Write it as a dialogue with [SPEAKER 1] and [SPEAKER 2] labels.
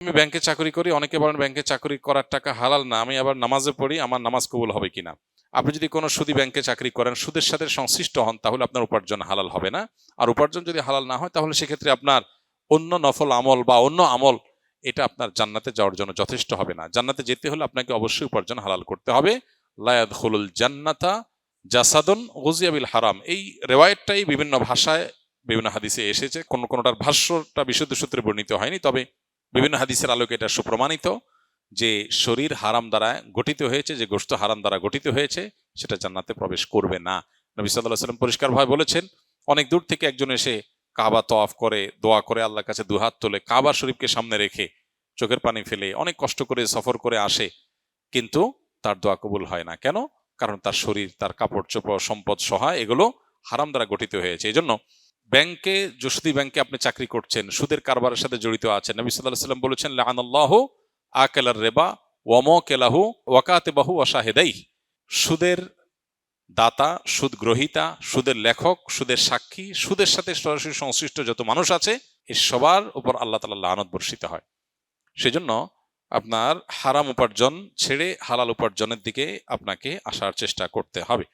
[SPEAKER 1] আমি ব্যাংকে চাকরি করি, অনেকে বলেন ব্যাংকে চাকরি করার টাকা হালাল না, আমি আবার নামাজে পড়ি, আমার নামাজ কবুল হবে কিনা। আপনি যদি কোনো সুদী ব্যাংকে চাকরি করেন, সুদের সাথে সংশ্লিষ্ট হন, তাহলে আপনার উপার্জন হালাল হবে না। আর উপার্জন যদি হালাল না হয়, তাহলে সেক্ষেত্রে আপনার অন্য নফল আমল বা অন্য আমল এটা আপনার জান্নাতে যাওয়ার জন্য যথেষ্ট হবে না। জান্নাতে যেতে হলে আপনাকে অবশ্যই উপার্জন হালাল করতে হবে। লা ইয়াদখুলুল জান্নাতা জাসাদুন গুযিয়া বিল হারাম, এই রেওয়ায়েতটাই বিভিন্ন ভাষায় বিভিন্ন হাদিসে এসেছে। কোনটার ভাষ্যটা বিশুদ্ধ সূত্রে বর্ণিত হয়নি, তবে বিভিন্ন হাদিসের আলোকে এটা সুপ্রমাণিত যে শরীর হারাম দ্বারা গঠিত হয়েছে, যে গোশত হারাম দ্বারা গঠিত হয়েছে, সেটা জান্নাতে প্রবেশ করবে না। নবী সাল্লাল্লাহু আলাইহি ওয়াসাল্লাম পরিষ্কারভাবে বলেছেন, অনেক দূর থেকে একজন এসে কাবা তওয়াফ করে, দোয়া করে, আল্লাহর কাছে দুহাত তোলে, কাবা শরীফকে সামনে রেখে চোখের পানি ফেলে অনেক কষ্ট করে সফর করে আসে, কিন্তু তার দোয়া কবুল হয় না। কেন? কারণ তার শরীর, তার কাপড় চোপড়, সম্পদ সহায় এগুলো হারাম দ্বারা গঠিত হয়েছে। এই জন্য ব্যাংকে, যদি ব্যাংকে আপনি চাকরি করছেন, সুদের কারবারের সাথে জড়িত আছেন, নবী সাল্লাল্লাহু আলাইহি ওয়াসাল্লাম বলেছেন, লাআনাল্লাহু আকালার রিবা ওয়া মাকালাহু ওয়া কাতিবাহু ওয়া শাহিদাইহি। সুদের দাতা, সুদ গ্রহীতা, সুদের লেখক, সুদের সাক্ষী, সুদের সাথে সরাসরি সংশ্লিষ্ট যত মানুষ আছে, এই সবার উপর আল্লাহ তাআলার লানত বর্ষিত হয়। সেজন্য আপনার হারাম উপার্জন ছেড়ে হালাল উপার্জনের দিকে আপনাকে আসার চেষ্টা করতে হবে।